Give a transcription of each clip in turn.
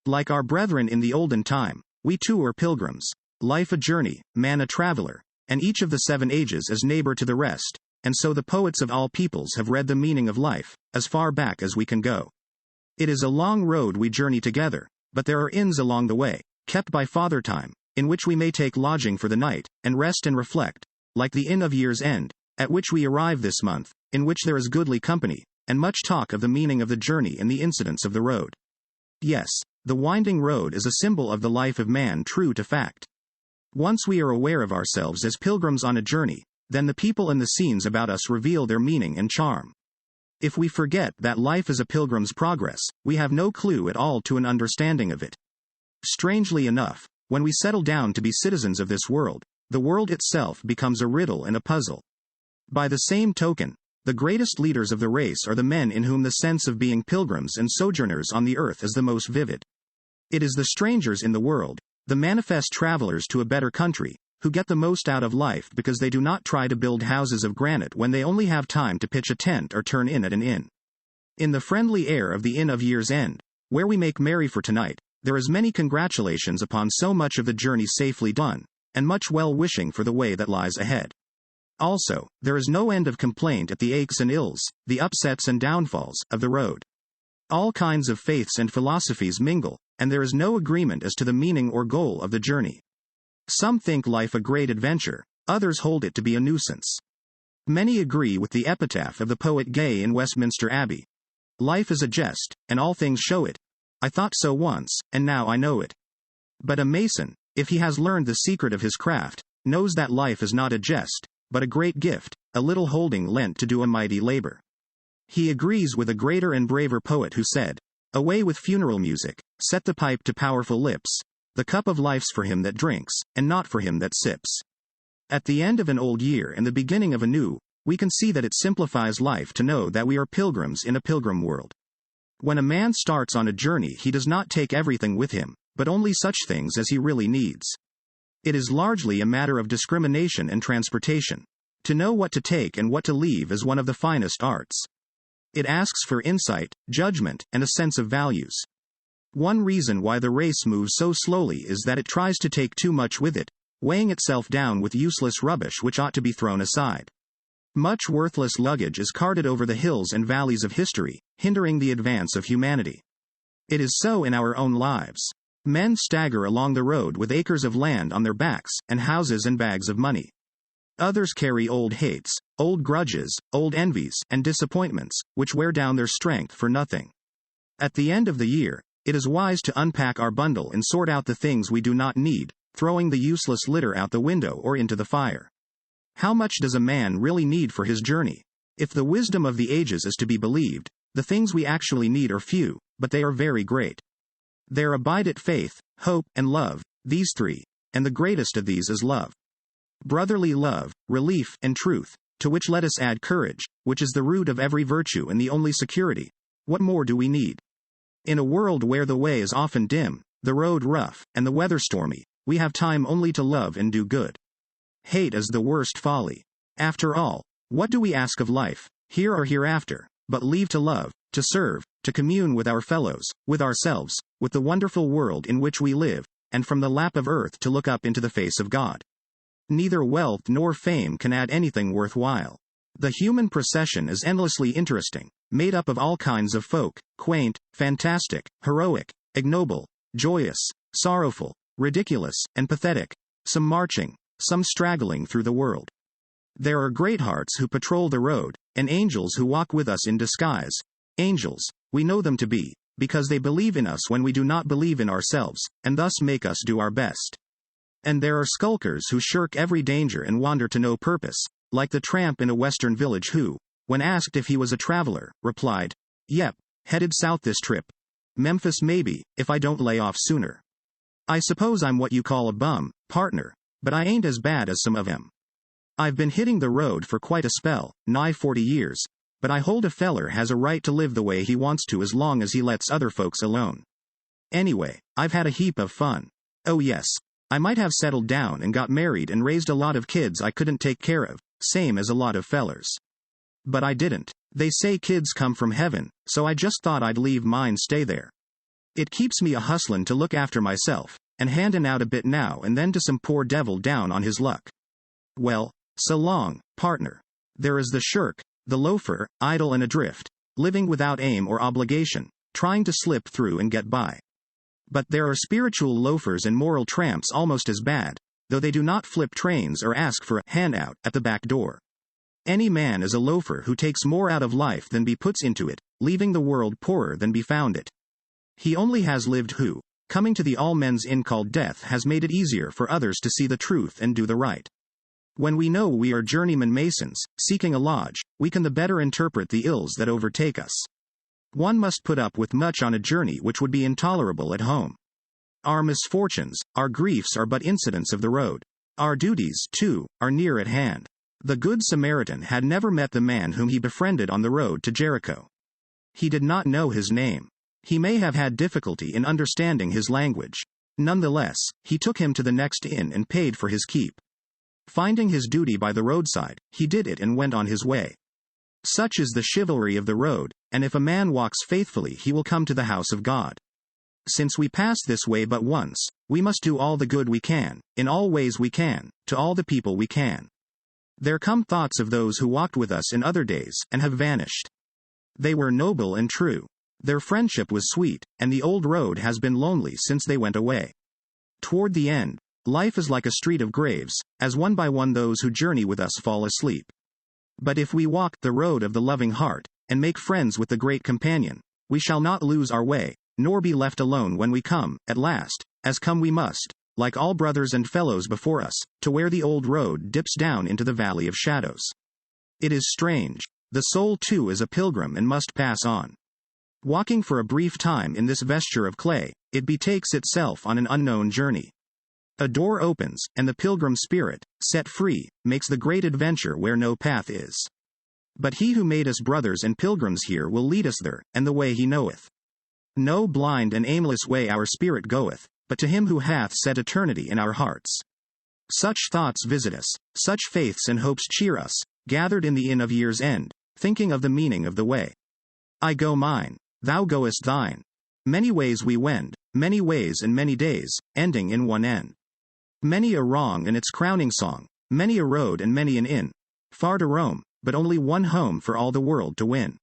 Like our brethren in the olden time, we too are pilgrims, life a journey, man a traveler, and each of the 7 ages as neighbor to the rest, and so the poets of all peoples have read the meaning of life, as far back as we can go. It is a long road we journey together, but there are inns along the way, kept by Father Time, in which we may take lodging for the night, and rest and reflect, like the Inn of Year's End, at which we arrive this month, in which there is goodly company, and much talk of the meaning of the journey and the incidents of the road. Yes, the winding road is a symbol of the life of man true to fact. Once we are aware of ourselves as pilgrims on a journey, then the people and the scenes about us reveal their meaning and charm. If we forget that life is a pilgrim's progress, we have no clue at all to an understanding of it. Strangely enough, when we settle down to be citizens of this world, the world itself becomes a riddle and a puzzle. By the same token, the greatest leaders of the race are the men in whom the sense of being pilgrims and sojourners on the earth is the most vivid. It is the strangers in the world, the manifest travelers to a better country, who get the most out of life because they do not try to build houses of granite when they only have time to pitch a tent or turn in at an inn. In the friendly air of the Inn of Year's End, where we make merry for tonight, there is many congratulations upon so much of the journey safely done, and much well-wishing for the way that lies ahead. Also, there is no end of complaint at the aches and ills, the upsets and downfalls, of the road. All kinds of faiths and philosophies mingle, and there is no agreement as to the meaning or goal of the journey. Some think life a great adventure, others hold it to be a nuisance. Many agree with the epitaph of the poet Gay in Westminster Abbey. Life is a jest, and all things show it. I thought so once, and now I know it. But a Mason, if he has learned the secret of his craft, knows that life is not a jest, but a great gift, a little holding lent to do a mighty labor. He agrees with a greater and braver poet who said, "Away with funeral music, set the pipe to powerful lips. The cup of life's for him that drinks, and not for him that sips." At the end of an old year and the beginning of a new, we can see that it simplifies life to know that we are pilgrims in a pilgrim world. When a man starts on a journey, he does not take everything with him, but only such things as he really needs. It is largely a matter of discrimination and transportation. To know what to take and what to leave is one of the finest arts. It asks for insight, judgment, and a sense of values. One reason why the race moves so slowly is that it tries to take too much with it, weighing itself down with useless rubbish which ought to be thrown aside. Much worthless luggage is carted over the hills and valleys of history, hindering the advance of humanity. It is so in our own lives. Men stagger along the road with acres of land on their backs, and houses and bags of money. Others carry old hates, old grudges, old envies, and disappointments, which wear down their strength for nothing. At the end of the year, it is wise to unpack our bundle and sort out the things we do not need, throwing the useless litter out the window or into the fire. How much does a man really need for his journey? If the wisdom of the ages is to be believed, the things we actually need are few, but they are very great. There abide it faith, hope, and love, these 3, and the greatest of these is love. Brotherly love, relief, and truth, to which let us add courage, which is the root of every virtue and the only security. What more do we need? In a world where the way is often dim, the road rough, and the weather stormy, we have time only to love and do good. Hate is the worst folly. After all, what do we ask of life, here or hereafter, but leave to love, to serve, to commune with our fellows, with ourselves, with the wonderful world in which we live, and from the lap of earth to look up into the face of God. Neither wealth nor fame can add anything worthwhile. The human procession is endlessly interesting, made up of all kinds of folk, quaint, fantastic, heroic, ignoble, joyous, sorrowful, ridiculous, and pathetic, some marching, some straggling through the world. There are greathearts who patrol the road, and angels who walk with us in disguise. Angels, we know them to be, because they believe in us when we do not believe in ourselves, and thus make us do our best. And there are skulkers who shirk every danger and wander to no purpose, like the tramp in a western village who, when asked if he was a traveler, replied, "Yep, headed south this trip. Memphis maybe, if I don't lay off sooner. I suppose I'm what you call a bum, partner, but I ain't as bad as some of 'em. I've been hitting the road for quite a spell, nigh 40 years, but I hold a feller has a right to live the way he wants to as long as he lets other folks alone. Anyway, I've had a heap of fun. Oh yes, I might have settled down and got married and raised a lot of kids I couldn't take care of, same as a lot of fellers. But I didn't. They say kids come from heaven, so I just thought I'd leave mine stay there. It keeps me a hustlin' to look after myself, and handin' out a bit now and then to some poor devil down on his luck. Well, so long, partner. There is the shirk, the loafer, idle and adrift, living without aim or obligation, trying to slip through and get by. But there are spiritual loafers and moral tramps almost as bad, though they do not flip trains or ask for a handout at the back door. Any man is a loafer who takes more out of life than he puts into it, leaving the world poorer than he found it. He only has lived who, coming to the all men's inn called death, has made it easier for others to see the truth and do the right. When we know we are journeyman masons, seeking a lodge, we can the better interpret the ills that overtake us. One must put up with much on a journey which would be intolerable at home. Our misfortunes, our griefs are but incidents of the road. Our duties, too, are near at hand. The Good Samaritan had never met the man whom he befriended on the road to Jericho. He did not know his name. He may have had difficulty in understanding his language. Nonetheless, he took him to the next inn and paid for his keep. Finding his duty by the roadside, he did it and went on his way. Such is the chivalry of the road, and if a man walks faithfully he will come to the house of God. Since we pass this way but once, we must do all the good we can, in all ways we can, to all the people we can. There come thoughts of those who walked with us in other days, and have vanished. They were noble and true. Their friendship was sweet, and the old road has been lonely since they went away. Toward the end, life is like a street of graves, as one by one those who journey with us fall asleep. But if we walk the road of the loving heart, and make friends with the great companion, we shall not lose our way, nor be left alone when we come, at last, as come we must, like all brothers and fellows before us, to where the old road dips down into the valley of shadows. It is strange. The soul too is a pilgrim and must pass on. Walking for a brief time in this vesture of clay, it betakes itself on an unknown journey. A door opens, and the pilgrim spirit, set free, makes the great adventure where no path is. But he who made us brothers and pilgrims here will lead us there, and the way he knoweth. No blind and aimless way our spirit goeth, but to him who hath set eternity in our hearts. Such thoughts visit us, such faiths and hopes cheer us, gathered in the inn of year's end, thinking of the meaning of the way. I go mine, thou goest thine. Many ways we wend, many ways and many days, ending in one end. Many a wrong and its crowning song, many a road and many an inn. Far to roam, but only one home for all the world to win.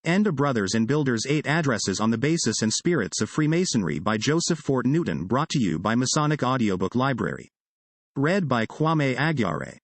End of Brothers and Builders 8 Addresses on the Basis and Spirits of Freemasonry by Joseph Fort Newton, brought to you by Masonic Audiobook Library. Read by Kwame Agyare.